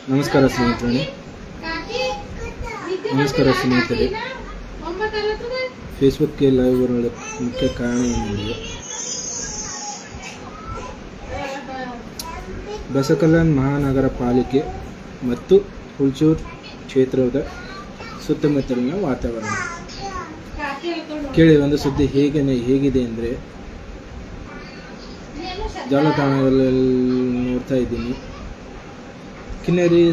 ನಮಸ್ಕಾರ ಸ್ನೇಹಿತರೆ. ಫೇಸ್ಬುಕ್ಗೆ ಲೈವ್ ಬರಲು ಮುಖ್ಯ ಕಾರಣ ಏನೆಂದರೆ ಬಸವಕಲ್ಯಾಣ ಮಹಾನಗರ ಪಾಲಿಕೆ ಮತ್ತು ಹುಲ್ಚೂರು ಕ್ಷೇತ್ರದ ಸುತ್ತಮುತ್ತಲಿನ ವಾತಾವರಣ ಕೇಳಿ ಒಂದು ಸುದ್ದಿ ಹೇಗಿದೆ ಅಂದರೆ ಜಾಲತಾಣಗಳಲ್ಲಿ ನೋಡ್ತಾ ಇದ್ದೀನಿ. ಕಿನ್ನರಿ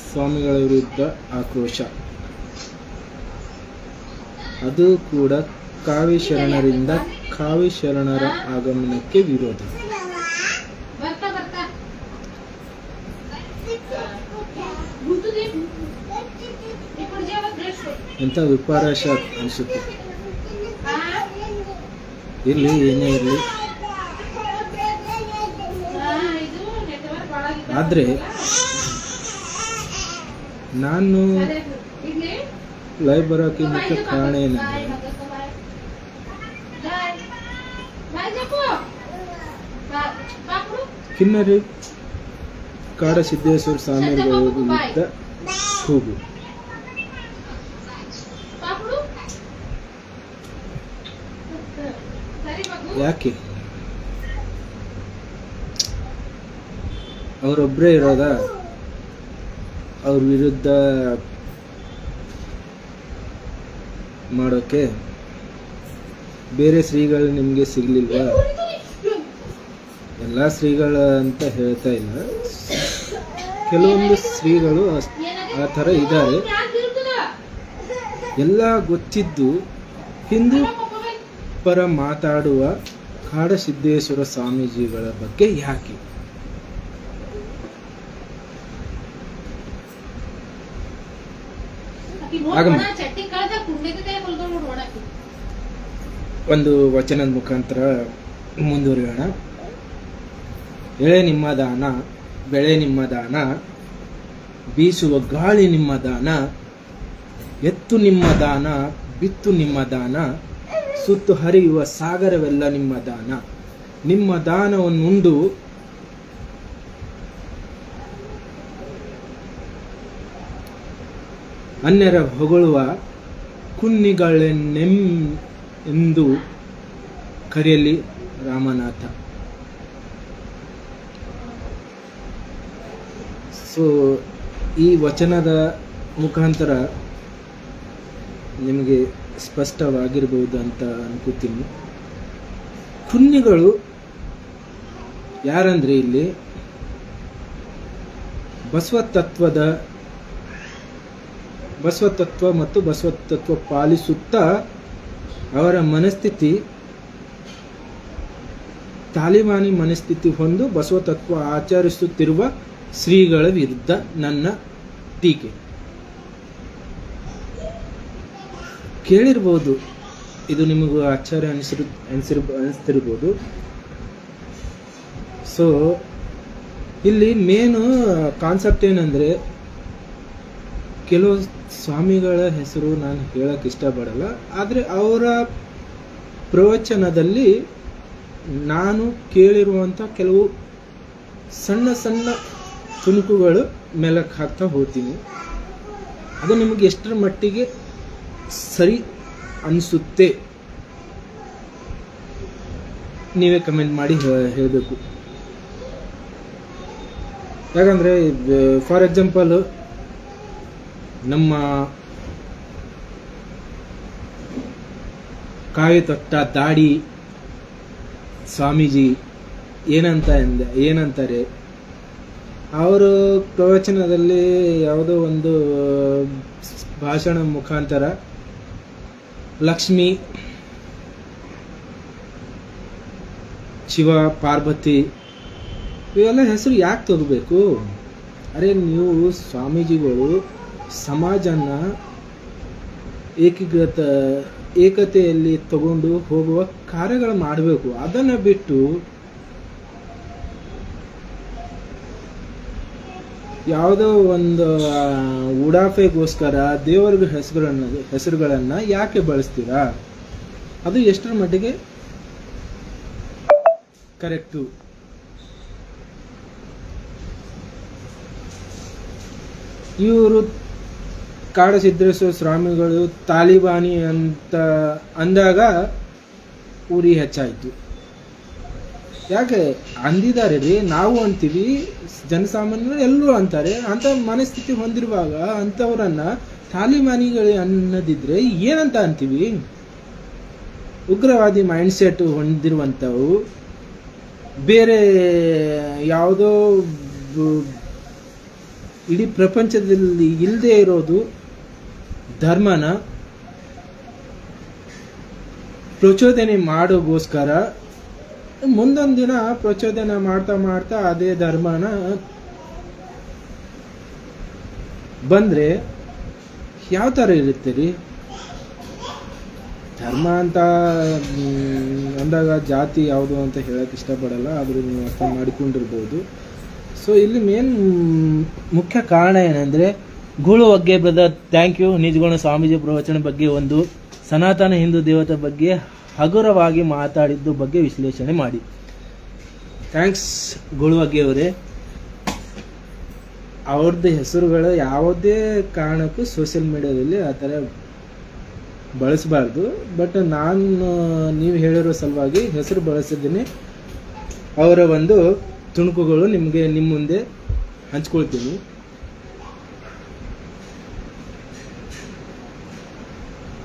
ಸ್ವಾಮಿಗಳ ವಿರುದ್ಧ ಆಕ್ರೋಶ, ಅದು ಕೂಡ ಕಾವಿ ಶರಣರಿಂದ ಕಾವಿ ಶರಣರ ಆಗಮನಕ್ಕೆ ವಿರೋಧ. ಎಂಥ ವಿಪರ್ಯಾಸ ಅನಿಸುತ್ತೆ. ಇರಲಿ, ಏನೇ ಇರಲಿ, ಆದರೆ ನಾನು ಲೈವ್ ಬರೋಕ್ಕೆ ಮುಖ್ಯ ಕಾರಣ ಏನಂದರೆ ಕಿನ್ನರಿ ಕಾಡಸಿದ್ದೇಶ್ವರ ಸ್ವಾಮಿಗಳ ವಿರುದ್ಧ ಕೂಗು. ಯಾಕೆ ಅವರೊಬ್ಬರೇ ಇರೋದಾ? ಅವ್ರ ವಿರುದ್ಧ ಮಾಡೋಕೆ ಬೇರೆ ಶ್ರೀಗಳು ನಿಮಗೆ ಸಿಗ್ಲಿಲ್ವಾ? ಎಲ್ಲ ಶ್ರೀಗಳು ಅಂತ ಹೇಳ್ತಾ ಇಲ್ಲ, ಕೆಲವೊಂದು ಶ್ರೀಗಳು ಆ ಥರ ಇದ್ದಾರೆ. ಎಲ್ಲ ಗೊತ್ತಿದ್ದು ಹಿಂದೂ ಪರ ಮಾತಾಡುವ ಕಾಡಸಿದ್ದೇಶ್ವರ ಸ್ವಾಮೀಜಿಗಳ ಬಗ್ಗೆ ಯಾಕೆ? ಒಂದು ವಚನದ ಮುಖಾಂತರ ಮುಂದುವರಿಯೋಣ. ಎಳೆ ನಿಮ್ಮ ದಾನ, ಬೆಳೆ ನಿಮ್ಮ ದಾನ, ಬೀಸುವ ಗಾಳಿ ನಿಮ್ಮ ದಾನ, ಎತ್ತು ನಿಮ್ಮ ದಾನ, ಬಿತ್ತು ನಿಮ್ಮ ದಾನ, ಸುತ್ತು ಹರಿಯುವ ಸಾಗರವೆಲ್ಲ ನಿಮ್ಮ ದಾನ. ನಿಮ್ಮ ದಾನವನ್ನುಂಡು ಅನ್ಯರ ಹೊಗಳುವ ಕುನ್ನಿಗಳೆಂದು ಕರೆಯಲಿ ರಾಮನಾಥ. ಸೊ ಈ ವಚನದ ಮುಖಾಂತರ ನಿಮಗೆ ಸ್ಪಷ್ಟವಾಗಿರ್ಬೋದು ಅಂತ ಅನ್ಕೋತೀನಿ. ಕುನ್ನಿಗಳು ಯಾರಂದ್ರೆ ಇಲ್ಲಿ ಬಸವತತ್ವ ಮತ್ತು ಬಸವತತ್ವ ಪಾಲಿಸುತ್ತಾ ಅವರ ಮನಸ್ಥಿತಿ ತಾಲಿಬಾನಿ ಮನಸ್ಥಿತಿ ಹೊಂದು ಬಸವತತ್ವ ಆಚರಿಸುತ್ತಿರುವ ಶ್ರೀಗಳ ವಿರುದ್ಧ ನನ್ನ ಟೀಕೆ. ಕೇಳಿರ್ಬೋದು, ಇದು ನಿಮಗೂ ಆಶ್ಚರ್ಯ ಅನಿಸ್ತಿರ್ಬೋದು. ಸೊ ಇಲ್ಲಿ ಮೇನ್ ಕಾನ್ಸೆಪ್ಟ್ ಏನಂದ್ರೆ, ಕೆಲವು ಸ್ವಾಮಿಗಳ ಹೆಸರು ನಾನು ಹೇಳಕ್ ಇಷ್ಟಪಡಲ್ಲ, ಆದರೆ ಅವರ ಪ್ರವಚನದಲ್ಲಿ ನಾನು ಕೇಳಿರುವಂಥ ಕೆಲವು ಸಣ್ಣ ಸಣ್ಣ ತುಣುಕುಗಳು ಮೆಲಕ್ ಹಾಕ್ತಾ ಹೋಗ್ತೀನಿ. ಅದು ನಿಮಗೆ ಎಷ್ಟರ ಮಟ್ಟಿಗೆ ಸರಿ ಅನಿಸುತ್ತೆ ನೀವೇ ಕಮೆಂಟ್ ಮಾಡಿ ಹೇಳಬೇಕು. ಯಾಕಂದರೆ ಫಾರ್ ಎಕ್ಸಾಂಪಲ್, ನಮ್ಮ ಕಾವಿ ತೊಟ್ಟ ದಾಡಿ ಸ್ವಾಮೀಜಿ ಏನಂತಾರೆ, ಅವರು ಪ್ರವಚನದಲ್ಲಿ ಯಾವುದೋ ಒಂದು ಭಾಷಣ ಮುಖಾಂತರ ಲಕ್ಷ್ಮಿ, ಶಿವ, ಪಾರ್ವತಿ ಇವೆಲ್ಲ ಹೆಸರು ಯಾಕೆ ತಗೋಬೇಕು? ಅರೆ, ನೀವು ಸ್ವಾಮೀಜಿಗಳು ಸಮಾಜನ ಏಕತೆಯಲ್ಲಿ ತಗೊಂಡು ಹೋಗುವ ಕಾರ್ಯಗಳು ಮಾಡಬೇಕು. ಅದನ್ನು ಬಿಟ್ಟು ಯಾವುದೋ ಒಂದು ಉಡಾಫೆಗೋಸ್ಕರ ದೇವರ ಹೆಸರುಗಳನ್ನ ಯಾಕೆ ಬಳಸ್ತೀರಾ? ಅದು ಎಷ್ಟರ ಮಟ್ಟಿಗೆ ಕರೆಕ್ಟು? ಇವರು ಕಾಡಸಿದ್ದೇಶ್ವರ ಸ್ವಾಮಿಗಳು ತಾಲಿಬಾನಿ ಅಂತ ಅಂದಾಗ ಉರಿ ಹೆಚ್ಚಾಯಿತು. ಯಾಕೆ ಅಂದಿದ್ದಾರೆ ರೀ, ನಾವು ಅಂತೀವಿ, ಜನಸಾಮಾನ್ಯರು ಎಲ್ಲರೂ ಅಂತಾರೆ. ಅಂತ ಮನಸ್ಥಿತಿ ಹೊಂದಿರುವಾಗ ಅಂಥವ್ರನ್ನ ತಾಲಿಬಾನಿಗಳು ಅನ್ನೋದಿದ್ರೆ ಏನಂತ ಅಂತೀವಿ? ಉಗ್ರವಾದಿ ಮೈಂಡ್ಸೆಟ್ ಹೊಂದಿರುವಂಥವು, ಬೇರೆ ಯಾವುದೋ ಇಡೀ ಪ್ರಪಂಚದಲ್ಲಿ ಇಲ್ಲದೆ ಇರೋದು ಧರ್ಮನ ಪ್ರಚೋದನೆ ಮಾಡೋಗೋಸ್ಕರ ಮುಂದೊಂದು ದಿನ ಪ್ರಚೋದನೆ ಮಾಡ್ತಾ ಮಾಡ್ತಾ ಅದೇ ಧರ್ಮನ ಬಂದ್ರೆ ಯಾವ ಥರ ಇರುತ್ತೆ ರೀ? ಧರ್ಮ ಅಂತ ಅಂದಾಗ ಜಾತಿ ಯಾವುದು ಅಂತ ಹೇಳಕ್ಕೆ ಇಷ್ಟಪಡಲ್ಲ, ಆದರೂ ನೀವು ಅರ್ಥ ಮಾಡಿಕೊಂಡಿರ್ಬೋದು. ಸೊ ಇಲ್ಲಿ ಮೇನ್ ಮುಖ್ಯ ಕಾರಣ ಏನಂದರೆ, ಗೂಳು ಒಗ್ಗೆ brother, thank you. Nijaguna Swamiji ಪ್ರವಚನ ಬಗ್ಗೆ, ಒಂದು ಸನಾತನ ಹಿಂದೂ ದೇವತೆ ಬಗ್ಗೆ ಹಗುರವಾಗಿ ಮಾತಾಡಿದ್ದು ಬಗ್ಗೆ ವಿಶ್ಲೇಷಣೆ ಮಾಡಿ. ಥ್ಯಾಂಕ್ಸ್ ಗೂಳು ಒಗ್ಗೆ ಅವರೇ. ಅವ್ರದ್ದು ಹೆಸರುಗಳು ಯಾವುದೇ ಕಾರಣಕ್ಕೂ ಸೋಷಿಯಲ್ ಮೀಡಿಯಾದಲ್ಲಿ ಆ ಥರ ಬಳಸಬಾರ್ದು. ಬಟ್ ನಾನು ನೀವು ಹೇಳಿರೋ ಸಲುವಾಗಿ ಹೆಸರು ಬಳಸಿದ್ದೀನಿ. ಅವರ ಒಂದು ತುಣುಕುಗಳು ನಿಮ್ಮ ಮುಂದೆ ಹಂಚ್ಕೊಳ್ತೀನಿ.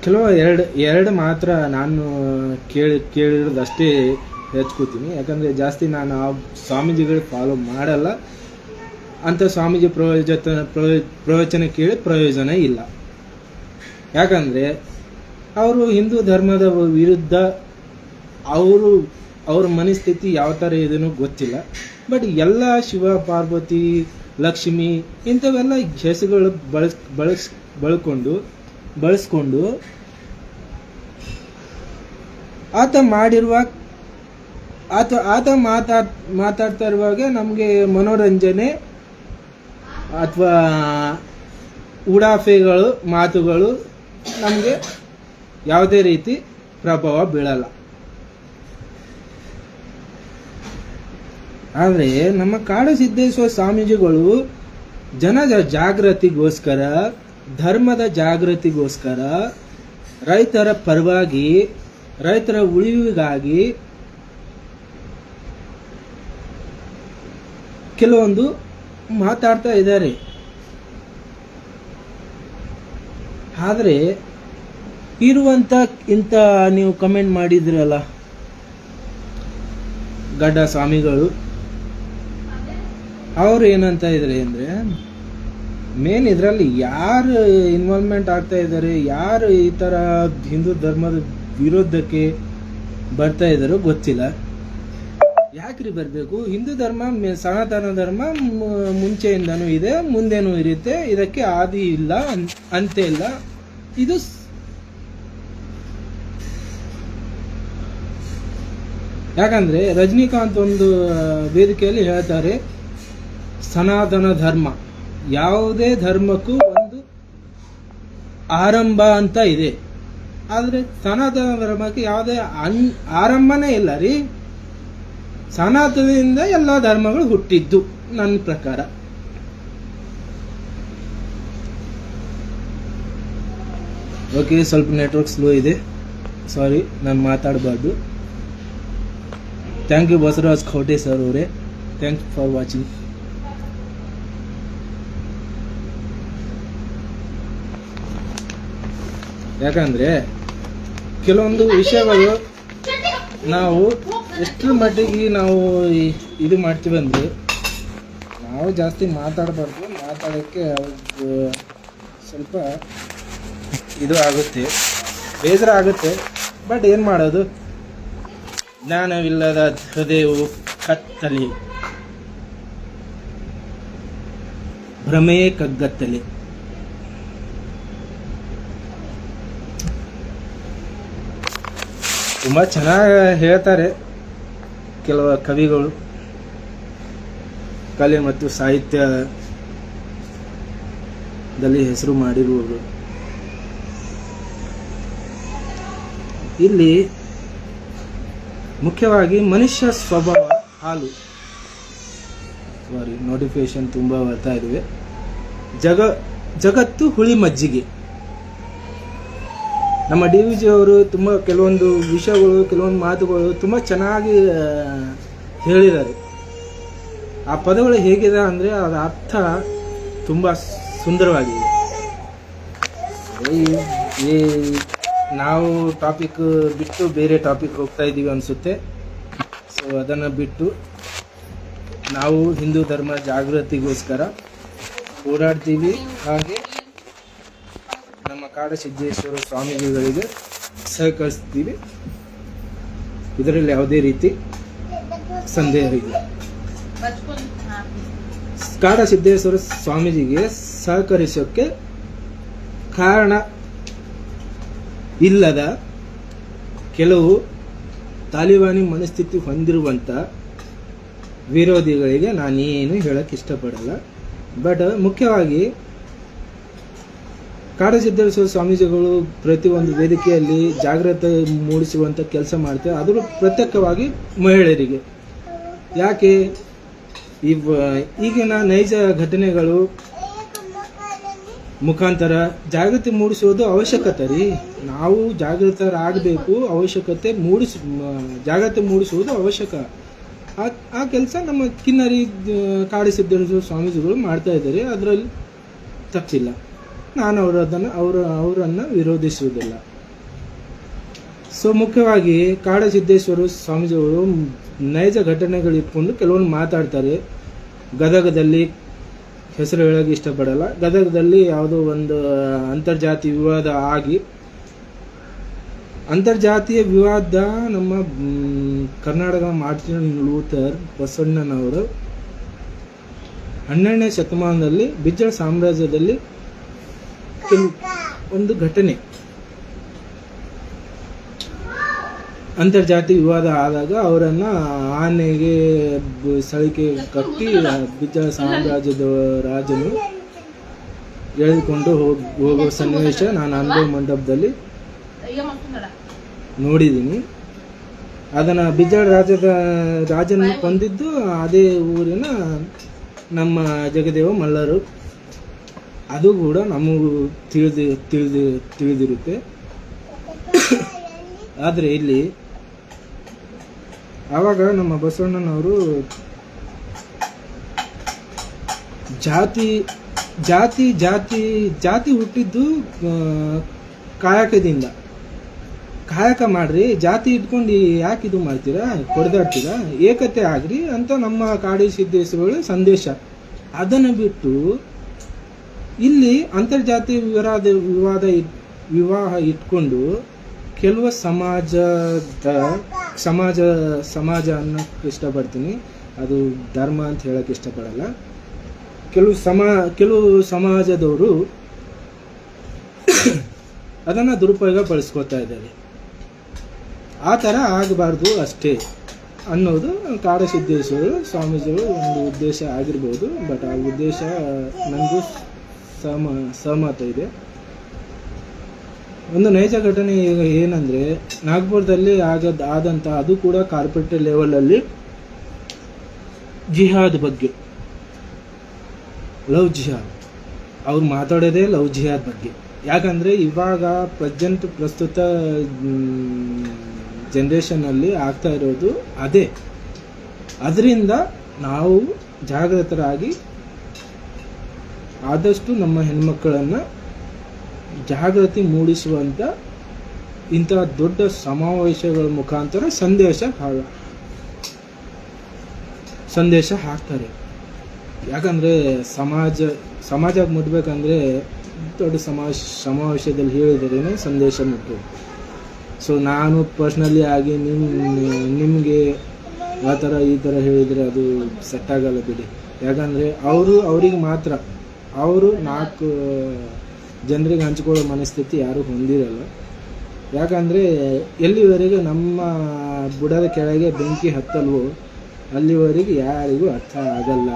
ಕೆಲವು ಎರಡು ಮಾತ್ರ ನಾನು ಕೇಳಿರೋದು ಅಷ್ಟೇ ಹೆಚ್ಕೋತೀನಿ. ಯಾಕಂದರೆ ಜಾಸ್ತಿ ನಾನು ಆ ಸ್ವಾಮೀಜಿಗಳು ಫಾಲೋ ಮಾಡಲ್ಲ. ಅಂಥ ಸ್ವಾಮೀಜಿ ಪ್ರವಚನ ಕೇಳಿ ಪ್ರಯೋಜನ ಇಲ್ಲ. ಯಾಕಂದರೆ ಅವರು ಹಿಂದೂ ಧರ್ಮದ ವಿರುದ್ಧ ಅವ್ರ ಮನಸ್ಥಿತಿ ಯಾವ ಥರ ಇದನ್ನು ಗೊತ್ತಿಲ್ಲ. ಬಟ್ ಎಲ್ಲ ಶಿವ, ಪಾರ್ವತಿ, ಲಕ್ಷ್ಮಿ ಇಂಥವೆಲ್ಲ ಹೆಸರುಗಳು ಬಳಸ್ಕೊಂಡು ಆತ ಮಾತಾಡ್ತಾ ಇರುವಾಗ ನಮಗೆ ಮನೋರಂಜನೆ ಅಥವಾ ಉಡಾಫೆಗಳು ಮಾತುಗಳು ನಮಗೆ ಯಾವುದೇ ರೀತಿ ಪ್ರಭಾವ ಬೀಳಲ್ಲ. ಆದರೆ ನಮ್ಮ ಕಾಡಸಿದ್ದೇಶ್ವರ ಸ್ವಾಮೀಜಿಗಳು ಜನರ ಜಾಗೃತಿಗೋಸ್ಕರ, ಧರ್ಮದ ಜಾಗೃತಿಗೋಸ್ಕರ, ರೈತರ ಪರವಾಗಿ, ರೈತರ ಉಳಿವಿಗಾಗಿ ಕೆಲವೊಂದು ಮಾತಾಡ್ತಾ ಇದ್ದಾರೆ. ಆದರೆ ಇರುವಂತ ಇಂಥ ನೀವು ಕಮೆಂಟ್ ಮಾಡಿದ್ರಲ್ಲ ಗಡ್ಡ ಸ್ವಾಮಿಗಳು, ಅವರು ಏನಂತ ಇದ್ದಾರೆ ಅಂದರೆ, ಮೇನ್ ಇದರಲ್ಲಿ ಯಾರು ಇನ್ವಾಲ್ವ್ಮೆಂಟ್ ಆಗ್ತಾ ಇದ್ದಾರೆ, ಯಾರು ಈ ಥರ ಹಿಂದೂ ಧರ್ಮದ ವಿರೋಧಕ್ಕೆ ಬರ್ತಾ ಇದ್ದಾರೋ ಗೊತ್ತಿಲ್ಲ. ಯಾಕ್ರಿ ಬರಬೇಕು? ಹಿಂದೂ ಧರ್ಮ, ಸನಾತನ ಧರ್ಮ ಮುಂಚೆಯಿಂದನೂ ಇದೆ, ಮುಂದೇನೂ ಇರುತ್ತೆ. ಇದಕ್ಕೆ ಆದಿ ಇಲ್ಲ, ಅಂತ್ಯ ಇಲ್ಲ. ಇದು ಯಾಕಂದ್ರೆ ರಜನಿಕಾಂತ್ ಒಂದು ವೇದಿಕೆಯಲ್ಲಿ ಹೇಳ್ತಾರೆ, ಸನಾತನ ಧರ್ಮ ಯಾವುದೇ ಧರ್ಮಕ್ಕೂ ಒಂದು ಆರಂಭ ಅಂತ ಇದೆ. ಆದರೆ ಸನಾತನ ಧರ್ಮಕ್ಕೆ ಯಾವುದೇ ಆರಂಭನೇ ಇಲ್ಲ ರೀ. ಸನಾತನದಿಂದ ಎಲ್ಲ ಧರ್ಮಗಳು ಹುಟ್ಟಿದ್ದು ನನ್ನ ಪ್ರಕಾರ. ಓಕೆ, ಸ್ವಲ್ಪ ನೆಟ್ವರ್ಕ್ ಸ್ಲೋ ಇದೆ, ಸಾರಿ, ನಾನು ಮಾತಾಡಬಾರ್ದು. ಥ್ಯಾಂಕ್ ಯು ಬಸವರಾಜ್ ಖೋಟೆ ಸರ್ ಅವರೇ, ಥ್ಯಾಂಕ್ಸ್ ಫಾರ್ ವಾಚಿಂಗ್. ಯಾಕಂದ್ರೆ ಕೆಲವೊಂದು ವಿಷಯಗಳು ನಾವು ಎಷ್ಟರ ಮಟ್ಟಿಗೆ ನಾವು ಇದು ಮಾಡ್ತೀವಿ ಅಂದರೆ, ನಾವು ಜಾಸ್ತಿ ಮಾತಾಡಬಾರ್ದು. ಮಾತಾಡೋಕ್ಕೆ ಸ್ವಲ್ಪ ಇದು ಆಗುತ್ತೆ, ಬೇಸರ ಆಗುತ್ತೆ. ಬಟ್ ಏನು ಮಾಡೋದು, ಜ್ಞಾನವಿಲ್ಲದ ಹೃದಯವು ಕತ್ತಲೆ, ಭ್ರಮೆಯೇ ಕಗ್ಗತ್ತಲೆ. ತುಂಬ ಚೆನ್ನಾಗಿ ಹೇಳ್ತಾರೆ ಕೆಲವು ಕವಿಗಳು, ಕಲೆ ಮತ್ತು ಸಾಹಿತ್ಯದಲ್ಲಿ ಹೆಸರು ಮಾಡಿರುವವರು. ಇಲ್ಲಿ ಮುಖ್ಯವಾಗಿ ಮನುಷ್ಯ ಸ್ವಭಾವ ಹಾಲು, ಸಾರಿ ನೋಟಿಫಿಕೇಶನ್ ತುಂಬ ಬರ್ತಾ ಇವೆ. ಜಗತ್ತು ಹುಳಿ ಮಜ್ಜಿಗೆ. ನಮ್ಮ ಡಿ ವಿ ಜಿ ಅವರು ತುಂಬ ಕೆಲವೊಂದು ವಿಷಯಗಳು, ಕೆಲವೊಂದು ಮಾತುಗಳು ತುಂಬ ಚೆನ್ನಾಗಿ ಹೇಳಿದ್ದಾರೆ. ಆ ಪದಗಳು ಹೇಗಿದೆ ಅಂದರೆ ಅದರ ಅರ್ಥ ತುಂಬ ಸುಂದರವಾಗಿದೆ. ಈ ನಾವು ಟಾಪಿಕ್ ಬಿಟ್ಟು ಬೇರೆ ಟಾಪಿಕ್ ಹೋಗ್ತಾ ಇದ್ದೀವಿ ಅನಿಸುತ್ತೆ. ಸೊ ಅದನ್ನು ಬಿಟ್ಟು ನಾವು ಹಿಂದೂ ಧರ್ಮ ಜಾಗೃತಿಗೋಸ್ಕರ ಹೋರಾಡ್ತೀವಿ. ಹಾಗೆ ನಮ್ಮ ಕಾಡಸಿದ್ದೇಶ್ವರ ಸ್ವಾಮೀಜಿಗಳಿಗೆ ಸಹಕರಿಸ್ತೀವಿ. ಇದರಲ್ಲಿ ಯಾವುದೇ ರೀತಿ ಸಂದೇಹ ಇಲ್ಲ. ಕಾಡಸಿದ್ದೇಶ್ವರ ಸ್ವಾಮೀಜಿಗೆ ಸಹಕರಿಸೋಕ್ಕೆ ಕಾರಣ ಇಲ್ಲದ ಕೆಲವು ತಾಲಿಬಾನಿ ಮನಸ್ಥಿತಿ ಹೊಂದಿರುವಂಥ ವಿರೋಧಿಗಳಿಗೆ ನಾನೇನು ಹೇಳಕ್ಕೆ ಇಷ್ಟಪಡಲ್ಲ. ಬಟ್ ಮುಖ್ಯವಾಗಿ ಕಾಡಸಿದ್ದೇಶ್ವರ ಸ್ವಾಮೀಜಿಗಳು ಪ್ರತಿಯೊಂದು ವೇದಿಕೆಯಲ್ಲಿ ಜಾಗೃತಿ ಮೂಡಿಸುವಂಥ ಕೆಲಸ ಮಾಡ್ತಾರೆ. ಅದು ಪ್ರತ್ಯೇಕವಾಗಿ ಮಹಿಳೆಯರಿಗೆ. ಯಾಕೆ ಈಗಿನ ನೈಜ ಘಟನೆಗಳು ಮುಖಾಂತರ ಜಾಗೃತಿ ಮೂಡಿಸುವುದು ಅವಶ್ಯಕತೆ ರೀ. ನಾವು ಜಾಗೃತರಾಗಬೇಕು, ಜಾಗೃತಿ ಮೂಡಿಸುವುದು ಅವಶ್ಯಕ. ಆ ಕೆಲಸ ನಮ್ಮ ಕಿನ್ನರಿ ಕಾಡಸಿದ್ದೇಶ್ವರ ಸ್ವಾಮೀಜಿಗಳು ಮಾಡ್ತಾ ಇದ್ದಾರೆ. ಅದರಲ್ಲಿ ತಪ್ಪಿಲ್ಲ. ನಾನು ಅವರನ್ನು ವಿರೋಧಿಸುವುದಿಲ್ಲ. ಸೊ ಮುಖ್ಯವಾಗಿ ಕಾಡಸಿದ್ದೇಶ್ವರ ಸ್ವಾಮೀಜಿಗಳು ನೈಜ ಘಟನೆಗಳಿಟ್ಕೊಂಡು ಕೆಲವೊಂದು ಮಾತಾಡ್ತಾರೆ. ಗದಗದಲ್ಲಿ ಹೆಸರು ಹೇಳೋಕ್ಕೆ ಇಷ್ಟಪಡಲ್ಲ. ಗದಗದಲ್ಲಿ ಯಾವುದೋ ಒಂದು ಅಂತರ್ಜಾತೀಯ ವಿವಾದ ಆಗಿ, ಅಂತರ್ಜಾತೀಯ ವಿವಾದ ನಮ್ಮ ಕರ್ನಾಟಕ ಮಾರ್ಟಿನ್ ಲೂಥರ್ ಬಸವಣ್ಣನವರು 12ನೇ ಶತಮಾನದಲ್ಲಿ ಬಿಜ್ಜಳ ಸಾಮ್ರಾಜ್ಯದಲ್ಲಿ ಒಂದು ಘಟನೆ, ಅಂತರ್ಜಾತಿ ವಿವಾದ ಆದಾಗ ಅವರನ್ನು ಆನೆಗೆ ಸಳಿಕೆ ಕಟ್ಟಿ ಬಿಜ್ಜಳ ಸಾಮ್ರಾಜ್ಯದ ರಾಜನು ಎಳೆದುಕೊಂಡು ಹೋಗೋ ಸನ್ನಿವೇಶ ನಾನು ಅನುಭವ ಮಂಟಪದಲ್ಲಿ ನೋಡಿದ್ದೀನಿ. ಅದನ್ನು ಬಿಜ್ಜಳ ರಾಜನ ಕೊಂದಿದ್ದು ಅದೇ ಊರಿನ ನಮ್ಮ ಜಗದೇವ ಮಲ್ಲರು. ಅದು ಕೂಡ ನಮಗೂ ತಿಳಿದಿರುತ್ತೆ. ಆದರೆ ಇಲ್ಲಿ ಆವಾಗ ನಮ್ಮ ಬಸವಣ್ಣನವರು ಜಾತಿ ಜಾತಿ ಜಾತಿ ಜಾತಿ ಹುಟ್ಟಿದ್ದು ಕಾಯಕದಿಂದ. ಕಾಯಕ ಮಾಡ್ರಿ, ಜಾತಿ ಇಟ್ಕೊಂಡು ಯಾಕೆ ಇದು ಮಾಡ್ತೀರಾ, ಹೊಡೆದಾಡ್ತೀರಾ, ಏಕತೆ ಆಗ್ರಿ ಅಂತ ನಮ್ಮ ಕಾಡಸಿದ್ದೇಶ್ವರಗಳ ಸಂದೇಶ. ಅದನ್ನು ಬಿಟ್ಟು ಇಲ್ಲಿ ಅಂತರ್ಜಾತಿ ವಿವಾಹ ಇಟ್ಕೊಂಡು ಕೆಲವು ಸಮಾಜ ಅನ್ನೋಕ್ಕೆ ಇಷ್ಟಪಡ್ತೀನಿ. ಅದು ಧರ್ಮ ಅಂತ ಹೇಳೋಕ್ಕೆ ಇಷ್ಟಪಡಲ್ಲ. ಕೆಲವು ಸಮಾಜದವರು ಅದನ್ನು ದುರುಪಯೋಗ ಬಳಸ್ಕೊತಾ ಇದ್ದಾರೆ. ಆ ಥರ ಆಗಬಾರ್ದು ಅಷ್ಟೇ ಅನ್ನೋದು ಕಾಡಸಿದ್ದೇಶ್ವರ ಸ್ವಾಮೀಜಿಗಳು ಒಂದು ಉದ್ದೇಶ ಆಗಿರ್ಬೋದು. ಬಟ್ ಆ ಉದ್ದೇಶ ನನಗೂ ಸಹಮತ ಇದೆ. ಒಂದು ನೈಜ ಘಟನೆ ಈಗ ಏನಂದರೆ, ನಾಗ್ಪುರದಲ್ಲಿ ಆದಂಥ, ಅದು ಕೂಡ ಕಾರ್ಪೊರೇಟ್ ಲೆವೆಲಲ್ಲಿ ಜಿಹಾದ್ ಬಗ್ಗೆ, ಲವ್ ಜಿಹಾದ್, ಅವ್ರು ಮಾತಾಡೋದೇ ಲವ್ ಜಿಹಾದ್ ಬಗ್ಗೆ. ಯಾಕಂದರೆ ಇವಾಗ ಪ್ರಸ್ತುತ ಜನ್ರೇಷನಲ್ಲಿ ಆಗ್ತಾ ಇರೋದು ಅದೇ. ಅದರಿಂದ ನಾವು ಜಾಗೃತರಾಗಿ ಆದಷ್ಟು ನಮ್ಮ ಹೆಣ್ಮಕ್ಕಳನ್ನು ಜಾಗೃತಿ ಮೂಡಿಸುವಂಥ ಇಂಥ ದೊಡ್ಡ ಸಮಾವೇಶಗಳ ಮುಖಾಂತರ ಸಂದೇಶ ಹಾಕ್ತಾರೆ. ಯಾಕಂದರೆ ಸಮಾಜಕ್ಕೆ ಮುಟ್ಬೇಕಂದ್ರೆ ದೊಡ್ಡ ಸಮಾವೇಶದಲ್ಲಿ ಹೇಳಿದ್ರೇ ಸಂದೇಶ ಮುಟ್ಟೋದು. ಸೊ ನಾನು ಪರ್ಸ್ನಲಿ ಆಗಿ ನಿಮಗೆ ಆ ಥರ ಈ ಥರ ಹೇಳಿದರೆ ಅದು ಸೆಟ್ ಆಗಲ್ಲ ಬಿಡಿ. ಯಾಕಂದರೆ ಅವ್ರಿಗೆ ಮಾತ್ರ, ಅವರು 4 ಜನರಿಗೆ ಹಂಚ್ಕೊಳ್ಳೋ ಮನಸ್ಥಿತಿ ಯಾರೂ ಹೊಂದಿರಲ್ಲ. ಯಾಕಂದರೆ ಎಲ್ಲಿವರೆಗೆ ನಮ್ಮ ಬುಡದ ಕೆಳಗೆ ಬೆಂಕಿ ಹತ್ತಲ್ವೋ ಅಲ್ಲಿವರೆಗೆ ಯಾರಿಗೂ ಅರ್ಥ ಆಗಲ್ಲ.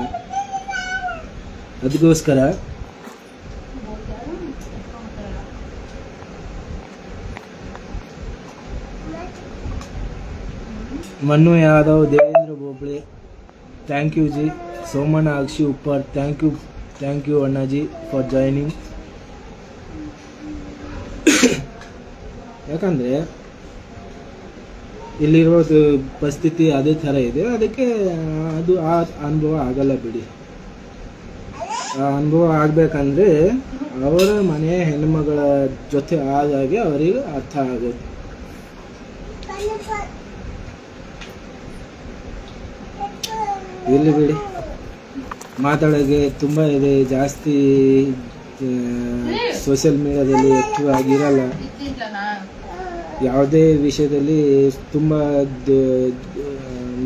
ಅದಕ್ಕೋಸ್ಕರ मन्नू यादव, देवेंद्र बोबड़े, थैंक यू जी. सोमन अक्षी उपर, thank thank you Annaji for joining. ಯಾಕಂದರೆ ಇಲ್ಲಿರೋದು ಪರಿಸ್ಥಿತಿ ಅದೇ ಥರ ಇದೆ, ಅದಕ್ಕೆ ಅದು ಆ ಅನುಭವ ಆಗಲ್ಲ ಬಿಡಿ. ಆ ಅನುಭವ ಆಗಬೇಕಂದ್ರೆ ಅವರ ಮನೆಯ ಹೆಣ್ಣುಮಗಳ ಜೊತೆ ಆದಾಗೆ ಅವರಿಗೆ ಅರ್ಥ ಆಗುತ್ತೆ. ಇಲ್ಲಿ ಬಿಡಿ, ಮಾತಾಡೋಕ್ಕೆ ತುಂಬ ಇದೆ, ಜಾಸ್ತಿ ಸೋಷಿಯಲ್ ಮೀಡಿಯಾದಲ್ಲಿ ಆಕ್ಟಿವ್ ಆಗಿರಲ್ಲ. ಯಾವುದೇ ವಿಷಯದಲ್ಲಿ ತುಂಬ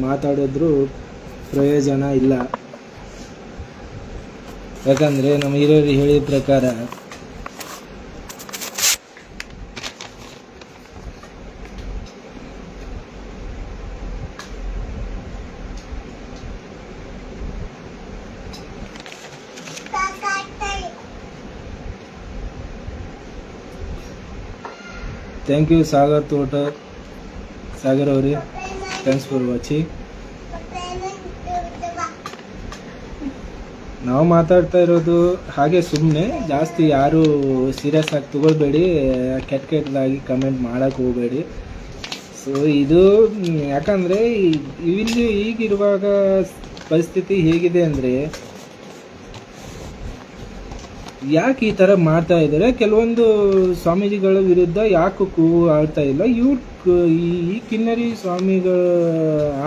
ಮಾತಾಡಿದ್ರೂ ಪ್ರಯೋಜನ ಇಲ್ಲ. ಯಾಕಂದರೆ ನಮ್ಮ ಹಿರಿಯರು ಹೇಳಿದ ಪ್ರಕಾರ ಥ್ಯಾಂಕ್ ಯು ಸಾಗರ್ ತೋಟ, ಸಾಗರ್ ಅವರೇ, ಥ್ಯಾಂಕ್ಸ್ ಫಾರ್ ವಾಚಿಂಗ್. ನಾವು ಮಾತಾಡ್ತಾ ಇರೋದು ಹಾಗೆ ಸುಮ್ಮನೆ, ಜಾಸ್ತಿ ಯಾರು ಸೀರಿಯಸ್ ಆಗಿ ತಗೊಳ್ಬೇಡಿ, ಕೆಟ್ಟದಾಗಿ ಕಮೆಂಟ್ ಮಾಡೋಕ್ಕೆ ಹೋಗಬೇಡಿ. ಸೊ ಇದು ಯಾಕಂದರೆ ಇಲ್ಲಿ ಈಗಿರುವಾಗ ಪರಿಸ್ಥಿತಿ ಹೇಗಿದೆ ಅಂದರೆ, ಯಾಕೆ ಈ ಥರ ಮಾಡ್ತಾ ಇದ್ದಾರೆ, ಕೆಲವೊಂದು ಸ್ವಾಮೀಜಿಗಳ ವಿರುದ್ಧ ಯಾಕೆ ಕೂಗು ಆಡ್ತಾ ಇಲ್ಲ, ಈ ಕಿನ್ನರಿ ಸ್ವಾಮಿಗಳ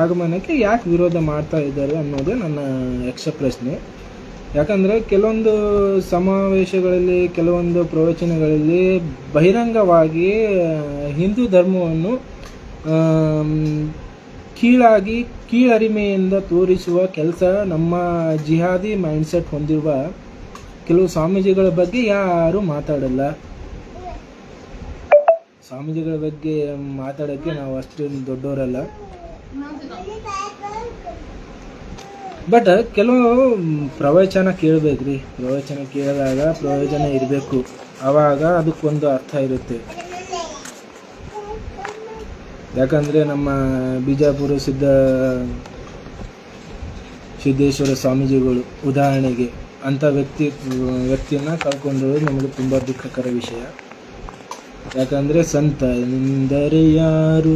ಆಗಮನಕ್ಕೆ ಯಾಕೆ ವಿರೋಧ ಮಾಡ್ತಾ ಇದ್ದಾರೆ ಅನ್ನೋದೇ ನನ್ನ ಯಕ್ಷ ಪ್ರಶ್ನೆ. ಯಾಕಂದರೆ ಕೆಲವೊಂದು ಸಮಾವೇಶಗಳಲ್ಲಿ, ಕೆಲವೊಂದು ಪ್ರವಚನಗಳಲ್ಲಿ ಬಹಿರಂಗವಾಗಿ ಹಿಂದೂ ಧರ್ಮವನ್ನು ಕೀಳರಿಮೆಯಿಂದ ತೋರಿಸುವ ಕೆಲಸ ನಮ್ಮ ಜಿಹಾದಿ ಮೈಂಡ್ಸೆಟ್ ಹೊಂದಿರುವ ಕೆಲವು ಸ್ವಾಮೀಜಿಗಳ ಬಗ್ಗೆ ಯಾರು ಮಾತಾಡಲ್ಲ. ಸ್ವಾಮೀಜಿಗಳ ಬಗ್ಗೆ ಮಾತಾಡೋಕ್ಕೆ ನಾವು ಅಷ್ಟು ದೊಡ್ಡವರಲ್ಲ. ಬಟ್ ಕೆಲವು ಪ್ರವಚನ ಕೇಳಬೇಕ್ರಿ, ಪ್ರವಚನ ಕೇಳಿದಾಗ ಪ್ರಯೋಜನ ಇರಬೇಕು, ಆವಾಗ ಅದಕ್ಕೊಂದು ಅರ್ಥ ಇರುತ್ತೆ. ಯಾಕಂದರೆ ನಮ್ಮ ಬಿಜಾಪುರ ಸಿದ್ದೇಶ್ವರ ಸ್ವಾಮೀಜಿಗಳು ಉದಾಹರಣೆಗೆ, ಅಂಥ ವ್ಯಕ್ತಿಯನ್ನು ಕಳ್ಕೊಂಡಿರೋದು ನಮಗೆ ತುಂಬ ದುಃಖಕರ ವಿಷಯ. ಯಾಕಂದರೆ ಸಂತ ಎಂದರೆ ಯಾರು,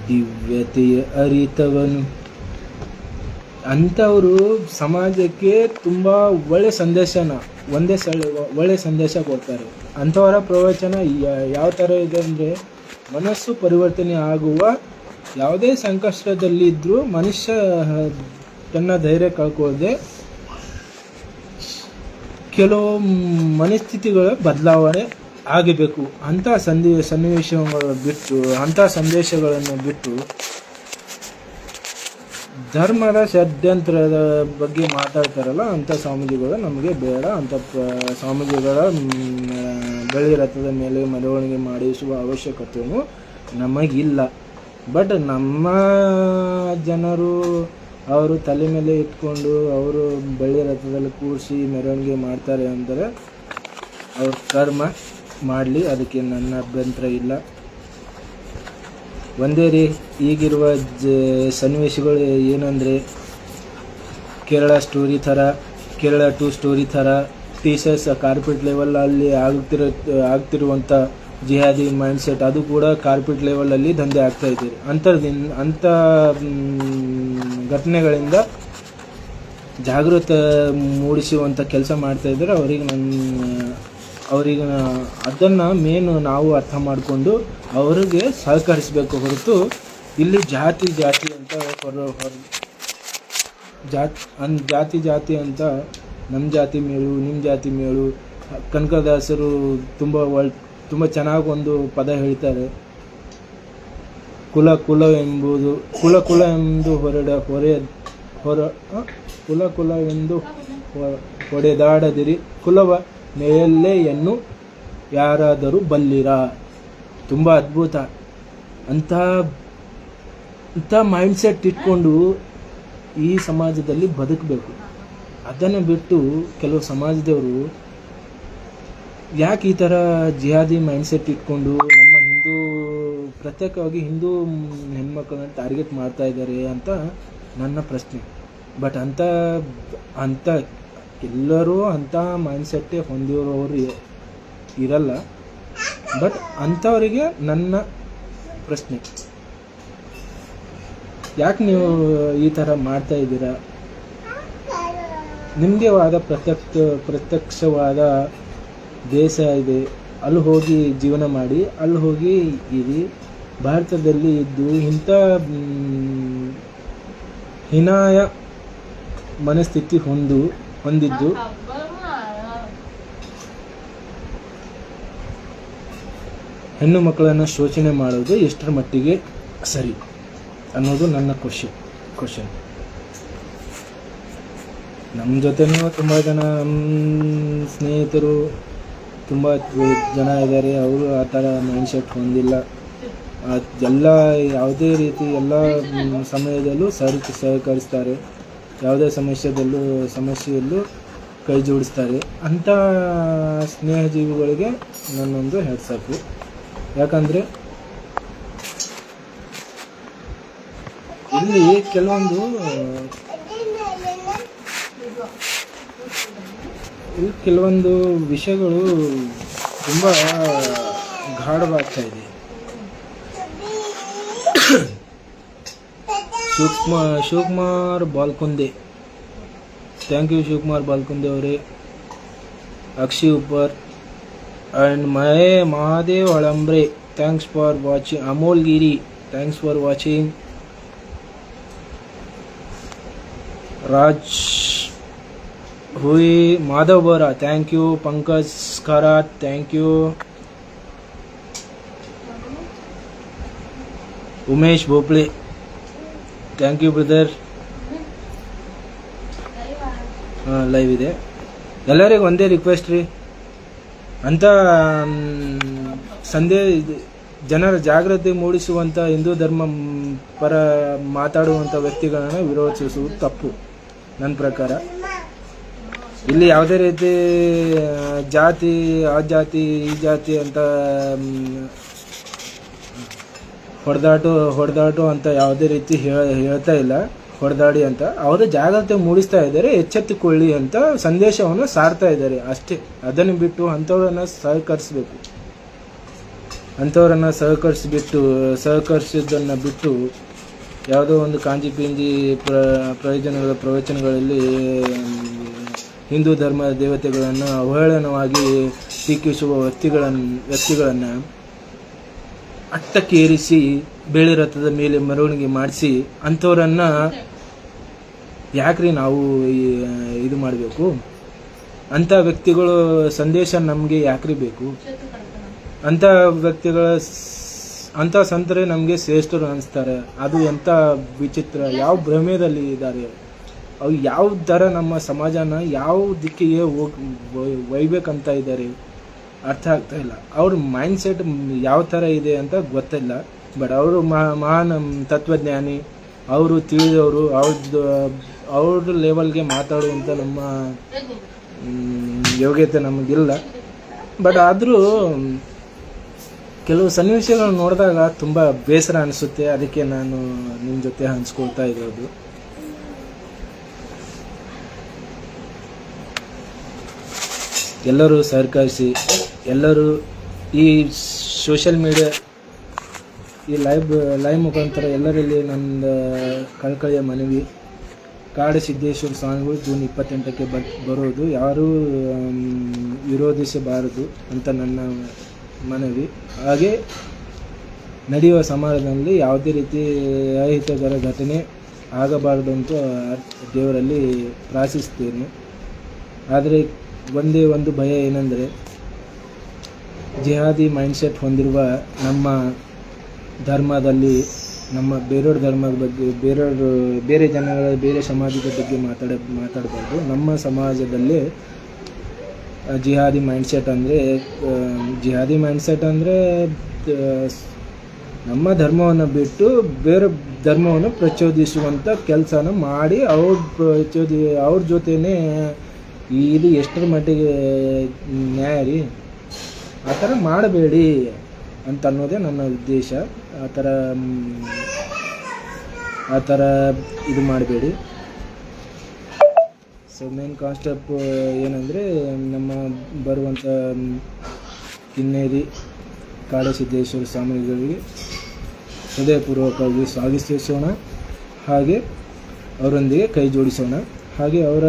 ದಿವ್ಯತೆಯ ಅರಿತವನು, ಅಂಥವರು ಸಮಾಜಕ್ಕೆ ತುಂಬ ಒಳ್ಳೆಯ ಸಂದೇಶ ಕೊಡ್ತಾರೆ. ಅಂಥವರ ಪ್ರವಚನ ಯಾವ ಥರ ಇದೆ ಅಂದರೆ, ಮನಸ್ಸು ಪರಿವರ್ತನೆ ಆಗುವ, ಯಾವುದೇ ಸಂಕಷ್ಟದಲ್ಲಿದ್ದರೂ ಮನುಷ್ಯ ತನ್ನ ಧೈರ್ಯ ಕಳ್ಕೊಳ್ಳದೆ ಕೆಲವು ಮನಸ್ಥಿತಿಗಳ ಬದಲಾವಣೆ ಆಗಬೇಕು ಅಂಥ ಸಂದೇಶಗಳನ್ನು ಬಿಟ್ಟು ಧರ್ಮದ ಷಡ್ಯಂತ್ರದ ಬಗ್ಗೆ ಮಾತಾಡ್ತಾರಲ್ಲ, ಅಂಥ ಸ್ವಾಮೀಜಿಗಳು ನಮಗೆ ಬೇಡ. ಅಂಥ ಸ್ವಾಮೀಜಿಗಳ ಬೆಳ್ಳಿ ರಥದ ಮೇಲೆ ಮೆರವಣಿಗೆ ಮಾಡಿಸುವ ಅವಶ್ಯಕತೆಯೂ ನಮಗಿಲ್ಲ. ಬಟ್ ನಮ್ಮ ಜನರು ಅವರು ತಲೆ ಮೇಲೆ ಇಟ್ಕೊಂಡು ಅವರು ಬೆಳ್ಳಿ ರಥದಲ್ಲಿ ಕೂರಿಸಿ ಮೆರವಣಿಗೆ ಮಾಡ್ತಾರೆ ಅಂದರೆ ಅವ್ರ ಕರ್ಮ ಮಾಡಲಿ, ಅದಕ್ಕೆ ನನ್ನ ಅಭ್ಯಂತರ ಇಲ್ಲ. ಒಂದೇ ಈಗಿರುವ ಸನ್ನಿವೇಶಗಳು ಏನಂದರೆ, ಕೇರಳ 2 ಸ್ಟೋರಿ ಥರ ಟೀಚರ್ಸ್ ಕಾರ್ಪೊರೇಟ್ ಲೆವೆಲಲ್ಲಿ ಆಗ್ತಿರುವಂಥ ಜಿಹಾದಿ ಮೈಂಡ್ಸೆಟ್, ಅದು ಕೂಡ ಕಾರ್ಪೊರೇಟ್ ಲೆವೆಲಲ್ಲಿ ದಂಧೆ ಆಗ್ತಾಯಿದೆ. ಅಂಥ ಘಟನೆಗಳಿಂದ ಜಾಗೃತ ಮೂಡಿಸುವಂಥ ಕೆಲಸ ಮಾಡ್ತಾಯಿದ್ದಾರೆ. ಅವರಿಗೆ ಅದನ್ನು ಮೇನು ನಾವು ಅರ್ಥ ಮಾಡಿಕೊಂಡು ಅವರಿಗೆ ಸಹಕರಿಸಬೇಕು ಹೊರತು ಇಲ್ಲಿ ಜಾತಿ ಅಂತ ಜಾತಿ ಅಂತ ನಮ್ಮ ಜಾತಿ ಮೇಲು ನಿಮ್ಮ ಜಾತಿ ಮೇಲು. ಕನಕದಾಸರು ತುಂಬ ಚೆನ್ನಾಗಿ ಒಂದು ಪದ ಹೇಳ್ತಾರೆ, ಕುಲ ಎಂದು ಕುಲವೆಂದು ಹೊಡೆದಾಡದಿರಿ, ಕುಲವ ನೆಲೆಯನ್ನು ಯಾರಾದರೂ ಬಲ್ಲಿರ. ತುಂಬ ಅದ್ಭುತ. ಅಂಥ ಮೈಂಡ್ಸೆಟ್ ಇಟ್ಕೊಂಡು ಈ ಸಮಾಜದಲ್ಲಿ ಬದುಕಬೇಕು. ಅದನ್ನು ಬಿಟ್ಟು ಕೆಲವು ಸಮಾಜದವರು ಯಾಕೆ ಈ ಥರ ಜಿಹಾದಿ ಮೈಂಡ್ಸೆಟ್ ಇಟ್ಕೊಂಡು ನಮ್ಮ ಪ್ರತ್ಯೇಕವಾಗಿ ಹಿಂದೂ ಹೆಣ್ಮಕ್ಳನ್ನ ಟಾರ್ಗೆಟ್ ಮಾಡ್ತಾ ಇದ್ದಾರೆ ಅಂತ ನನ್ನ ಪ್ರಶ್ನೆ. ಬಟ್ ಎಲ್ಲರೂ ಅಂಥ ಮೈಂಡ್ಸೆಟ್ಟೇ ಹೊಂದಿರೋರು ಇರಲ್ಲ. ಬಟ್ ಅಂಥವರಿಗೆ ನನ್ನ ಪ್ರಶ್ನೆ, ಯಾಕೆ ನೀವು ಈ ಥರ ಮಾಡ್ತಾ ಇದ್ದೀರಾ? ನಿಮ್ಮದೇ ಆದ ಪ್ರತ್ಯಕ್ಷವಾದ ದೇಶ ಇದೆ, ಅಲ್ಲಿ ಹೋಗಿ ಜೀವನ ಮಾಡಿ, ಅಲ್ಲಿ ಹೋಗಿ ಇರಿ. ಭಾರತದಲ್ಲಿ ಇದ್ದು ಇಂಥ ಹೀನಾಯ ಮನಸ್ಥಿತಿ ಹೊಂದಿದ್ದು ಹೆಣ್ಣು ಮಕ್ಕಳನ್ನು ಶೋಷಣೆ ಮಾಡೋದು ಎಷ್ಟರ ಮಟ್ಟಿಗೆ ಸರಿ ಅನ್ನೋದು ನನ್ನ ಕ್ವಶನ್. ನಮ್ಮ ಜೊತೆನೂ ತುಂಬ ಜನ ಸ್ನೇಹಿತರು ತುಂಬ ಜನ ಇದ್ದಾರೆ, ಅವರು ಆ ಥರ ಮೈಂಡ್ಸೆಟ್ ಹೊಂದಿಲ್ಲ. ಎಲ್ಲ ಯಾವುದೇ ರೀತಿ ಎಲ್ಲ ಸಮಯದಲ್ಲೂ ಸಹಕರಿಸ್ತಾರೆ, ಯಾವುದೇ ಸಮಸ್ಯೆಯಲ್ಲೂ ಕೈ ಜೋಡಿಸ್ತಾರೆ. ಅಂಥ ಸ್ನೇಹಜೀವಿಗಳಿಗೆ ನನ್ನೊಂದು ಹೆಡ್ಸಪ್ಪು. ಯಾಕಂದರೆ ಇಲ್ಲಿ ಕೆಲವೊಂದು ವಿಷಯಗಳು ತುಂಬ ಗಾಢವಾಗ್ತಾ ಇದೆ. ಶಿವಕುಮಾರ್ ಬಾಲ್ಕುಂದೆ, ಥ್ಯಾಂಕ್ ಯು ಶಿವಕುಮಾರ್ ಬಾಲ್ಕುಂದೆ ಅವರೇ. ಅಕ್ಷಿ Whopper and Mahadev Alambre, thanks for watching. Amol Giri, thanks for watching. Raj Hui Madhav Bora, thank you. Pankaj Skarat, thank you. Umesh Bhople, thank you brother. Live ಇದೆ. ಎಲ್ಲರಿಗೂ ಒಂದೇ ರಿಕ್ವೆಸ್ಟ್ ರೀ, ಅಂಥ ಜನರ ಜಾಗೃತಿ ಮೂಡಿಸುವಂಥ ಹಿಂದೂ ಧರ್ಮ ಪರ ಮಾತಾಡುವಂಥ ವ್ಯಕ್ತಿಗಳನ್ನು ವಿರೋಧಿಸುವುದು ತಪ್ಪು ನನ್ನ ಪ್ರಕಾರ. ಇಲ್ಲಿ ಯಾವುದೇ ರೀತಿ ಜಾತಿ ಆ ಜಾತಿ ಈ ಜಾತಿ ಅಂತ ಹೊಡೆದಾಟು ಅಂತ ಯಾವುದೇ ರೀತಿ ಹೇಳ್ತಾ ಇಲ್ಲ. ಹೊಡೆದಾಡಿ ಅಂತ ಅವರು ಜಾಗ್ರತೆ ಮೂಡಿಸ್ತಾ ಇದ್ದಾರೆ, ಎಚ್ಚೆತ್ತುಕೊಳ್ಳಿ ಅಂತ ಸಂದೇಶವನ್ನು ಸಾರ್ತಾ ಇದ್ದಾರೆ ಅಷ್ಟೇ. ಅದನ್ನು ಬಿಟ್ಟು ಅಂಥವ್ರನ್ನ ಸಹಕರಿಸಿದ್ದನ್ನು ಬಿಟ್ಟು ಯಾವುದೋ ಒಂದು ಕಾಂಜಿ ಪಿಂಜಿ ಪ್ರವಚನಗಳಲ್ಲಿ ಹಿಂದೂ ಧರ್ಮದ ದೇವತೆಗಳನ್ನು ಅವಹೇಳನವಾಗಿ ಟೀಕಿಸುವ ವ್ಯಕ್ತಿಗಳನ್ನು ಅಟ್ಟಕ್ಕೇರಿಸಿ ಬೇಳೆ ರಥದ ಮೇಲೆ ಮೆರವಣಿಗೆ ಮಾಡಿಸಿ ಅಂಥವ್ರನ್ನ ಯಾಕ್ರಿ ನಾವು ಇದು ಮಾಡಬೇಕು? ಅಂಥ ವ್ಯಕ್ತಿಗಳು ಸಂದೇಶ ನಮಗೆ ಯಾಕ್ರಿ ಬೇಕು? ಅಂಥ ಸಂತರೇ ನಮಗೆ ಶ್ರೇಷ್ಠರು ಅನಿಸ್ತಾರೆ. ಅದು ಎಂಥ ವಿಚಿತ್ರ, ಯಾವ ಭ್ರಮೆಯಲ್ಲಿ ಇದ್ದಾರೆ, ಅವು ಯಾವ ಥರ ನಮ್ಮ ಸಮಾಜನ ಯಾವ ದಿಕ್ಕಿಗೆ ಒಯ್ಬೇಕಂತ ಇದ್ದಾರೆ ಅರ್ಥ ಆಗ್ತಾ ಇಲ್ಲ. ಅವ್ರ ಮೈಂಡ್ಸೆಟ್ ಯಾವ ಥರ ಇದೆ ಅಂತ ಗೊತ್ತಿಲ್ಲ. ಬಟ್ ಅವರು ಮಹಾನ್ ತತ್ವಜ್ಞಾನಿ, ಅವರು ತಿಳಿದವರು, ಅವ್ರ ಲೆವೆಲ್ಗೆ ಮಾತಾಡುವಂಥ ನಮ್ಮ ಯೋಗ್ಯತೆ ನಮಗಿಲ್ಲ. ಬಟ್ ಆದರೂ ಕೆಲವು ಸನ್ನಿವೇಶಗಳನ್ನು ನೋಡಿದಾಗ ತುಂಬ ಬೇಸರ ಅನಿಸುತ್ತೆ. ಅದಕ್ಕೆ ನಾನು ನಿಮ್ಮ ಜೊತೆ ಹಂಚ್ಕೊಳ್ತಾ ಇರೋದು. ಎಲ್ಲರೂ ಸಹಕರಿಸಿ, ಎಲ್ಲರೂ ಈ ಸೋಷಿಯಲ್ ಮೀಡಿಯಾ ಈ ಲೈವ್ ಮುಖಾಂತರ ಎಲ್ಲರಲ್ಲಿ ನನ್ನ ಕಳಕಳಿಯ ಮನವಿ. ಕಾಡಸಿದ್ದೇಶ್ವರ ಸ್ವಾಮಿಗಳು ಜೂನ್ 28ಕ್ಕೆ ಬರೋದು ಯಾರೂ ವಿರೋಧಿಸಬಾರದು ಅಂತ ನನ್ನ ಮನವಿ. ಹಾಗೆ ನಡೆಯುವ ಸಮಾಜದಲ್ಲಿ ಯಾವುದೇ ರೀತಿ ಅಹಿತಕರ ಘಟನೆ ಆಗಬಾರದು ಅಂತ ದೇವರಲ್ಲಿ ಪ್ರಾರ್ಥಿಸ್ತೇನೆ. ಆದರೆ ಒಂದೇ ಒಂದು ಭಯ ಏನೆಂದರೆ, ಜಿಹಾದಿ ಮೈಂಡ್ಸೆಟ್ ಹೊಂದಿರುವ ನಮ್ಮ ಧರ್ಮದಲ್ಲಿ, ನಮ್ಮ ಬೇರೆಯವ್ರ ಧರ್ಮದ ಬಗ್ಗೆ, ಬೇರೆ ಜನಗಳ ಬೇರೆ ಸಮಾಜದ ಬಗ್ಗೆ ಮಾತಾಡಬಾರ್ದು. ನಮ್ಮ ಸಮಾಜದಲ್ಲಿ ಜಿಹಾದಿ ಮೈಂಡ್ಸೆಟ್ ಅಂದರೆ ನಮ್ಮ ಧರ್ಮವನ್ನು ಬಿಟ್ಟು ಬೇರೆ ಧರ್ಮವನ್ನು ಪ್ರಚೋದಿಸುವಂಥ ಕೆಲಸನ ಮಾಡಿ ಅವ್ರ ಜೊತೆನೇ ಇದು ಎಷ್ಟರ ಮಟ್ಟಿಗೆ ನ್ಯಾಯ ರೀ? ಆ ಥರ ಮಾಡಬೇಡಿ ಅಂತ ಅನ್ನೋದೇ ನನ್ನ ಉದ್ದೇಶ. ಆ ಥರ ಇದು ಮಾಡಬೇಡಿ. ಸೊ ಮೇನ್ ಕಾನ್ಸೆಪ್ಟ್ ಏನಂದರೆ ನಮ್ಮ ಬರುವಂಥ ಕಿನ್ನೇರಿ ಕಾಡಸಿದ್ದೇಶ್ವರ ಸ್ವಾಮಿಗಳಿಗೆ ಹೃದಯಪೂರ್ವಕವಾಗಿ ಸ್ವಾಗತಿಸೋಣ, ಹಾಗೆ ಅವರೊಂದಿಗೆ ಕೈ ಜೋಡಿಸೋಣ. ಹಾಗೆ ಅವರ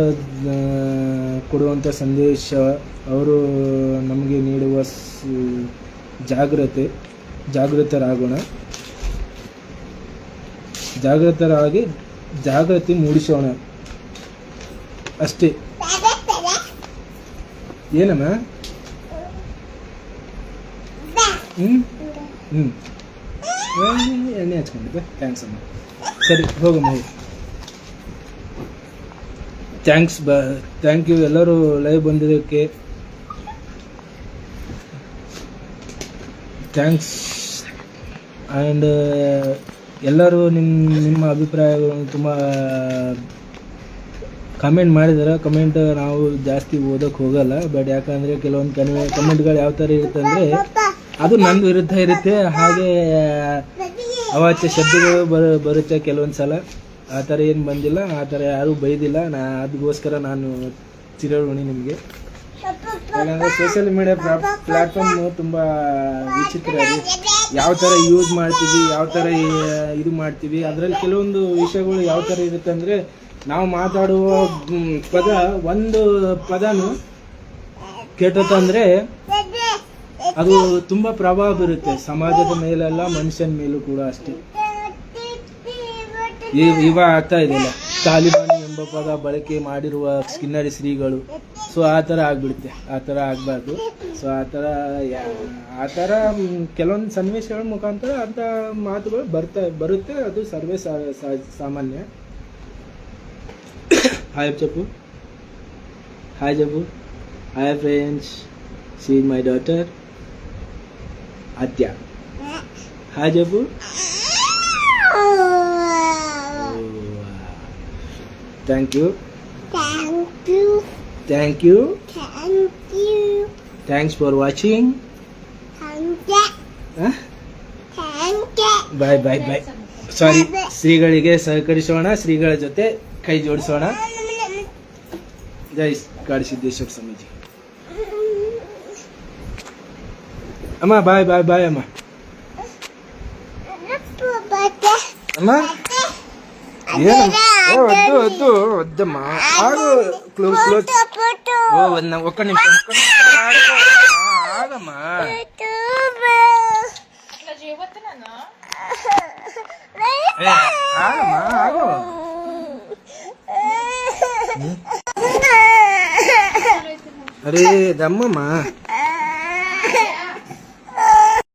ಕೊಡುವಂಥ ಸಂದೇಶ, ಅವರು ನಮಗೆ ನೀಡುವ ಜಾಗೃತರಾಗೋಣ, ಜಾಗೃತರಾಗಿ ಜಾಗೃತಿ ಮೂಡಿಸೋಣ ಅಷ್ಟೇ. ಏನಮ್ಮ? ಎಣ್ಣೆ ಹಚ್ಕೊಂಡಿದ್ದೆ. ಥ್ಯಾಂಕ್ಸ್ ಅಮ್ಮ. ಸರಿ ಹೋಗಮ್ಮ. ಥ್ಯಾಂಕ್ ಯು ಎಲ್ಲರೂ ಲೈವ್ ಬಂದಿದ್ದಕ್ಕೆ. ಥ್ಯಾಂಕ್ಸ್. ಆ್ಯಂಡ್ ಎಲ್ಲರೂ ನಿಮ್ಮ ಅಭಿಪ್ರಾಯಗಳನ್ನು ತುಂಬ ಕಮೆಂಟ್ ಮಾಡಿದ್ದಾರೆ. ಕಮೆಂಟ್ ನಾವು ಜಾಸ್ತಿ ಓದೋಕ್ಕೆ ಹೋಗಲ್ಲ, ಬಟ್ ಯಾಕಂದರೆ ಕೆಲವೊಂದು ಕಮೆಂಟ್ಗಳು ಯಾವ ಥರ ಇರುತ್ತೆ ಅಂದರೆ ಅದು ನನ್ನ ವಿರುದ್ಧ ಇರುತ್ತೆ, ಹಾಗೆ ಅವಾಚ್ಯ ಶಬ್ದಗಳು ಬರುತ್ತೆ ಕೆಲವೊಂದು ಸಲ. ಆ ಥರ ಏನು ಬಂದಿಲ್ಲ, ಆ ಥರ ಯಾರೂ ಬೈದಿಲ್ಲ. ಅದಕ್ಕೋಸ್ಕರ ನಾನು ಚಿರಋಣಿ ನಿಮಗೆ. ಯಾಕಂದರೆ ಸೋಷಿಯಲ್ ಮೀಡಿಯಾ ಪ್ಲ್ಯಾಟ್ಫಾರ್ಮು ತುಂಬ ವಿಚಿತ್ರ. ಅದು ಯಾವ ಥರ ಯೂಸ್ ಮಾಡ್ತೀವಿ, ಯಾವ ಥರ ಇದು ಮಾಡ್ತೀವಿ, ಅದರಲ್ಲಿ ಕೆಲವೊಂದು ವಿಷಯಗಳು ಯಾವ ಥರ ಇರುತ್ತೆ ಅಂದರೆ, ನಾವು ಮಾತಾಡುವ ಒಂದು ಪದನು ಕೆಟ್ಟಂದರೆ ಅದು ತುಂಬ ಪ್ರಭಾವ ಬೀರುತ್ತೆ ಸಮಾಜದ ಮೇಲೆಲ್ಲ, ಮನುಷ್ಯನ ಮೇಲೂ ಕೂಡ ಅಷ್ಟೇ. ಇವಾಗ ಆಗ್ತಾ ಇದೆಯಲ್ಲ, ತಾಲಿಬಾನಿ ಎಂಬ ಪದ ಬಳಕೆ ಮಾಡಿರುವ ಕಿನ್ನರಿ ಶ್ರೀಗಳು. ಸೊ ಆ ಥರ ಆಗಿಬಿಡುತ್ತೆ, ಆ ಥರ ಆಗಬಾರ್ದು. ಸೊ ಆ ಥರ ಕೆಲವೊಂದು ಸನ್ನಿವೇಶಗಳ ಮುಖಾಂತರ ಅಂಥ ಮಾತುಗಳು ಬರುತ್ತೆ. ಅದು ಸರ್ವೇ ಸಾಮಾನ್ಯ. Hi Chappu. Hi Jabbu. Hi friends, see my daughter Aadya. Hi Jabbu. Thank you. Thanks for watching. Bye. Sorry, ಶ್ರೀಗಳಿಗೆ ಸಹಕರಿಸೋಣ, ಶ್ರೀಗಳ ಜೊತೆ ಕೈ ಜೋಡಿಸೋಣ. ಜೈ ಕಾಡಸಿದ್ದೇಶ್ವರ ಸ್ವಾಮೀಜಿ. ಅಮ್ಮ ಬಾಯ್ ಅಮ್ಮ. ಅಮ್ಮ వద్దమ్మా, ఆగు. క్లోజ్. ఒక్క నిమిషం ఆగమ్మా. ఆగు. అరే దమ్మమ్మా.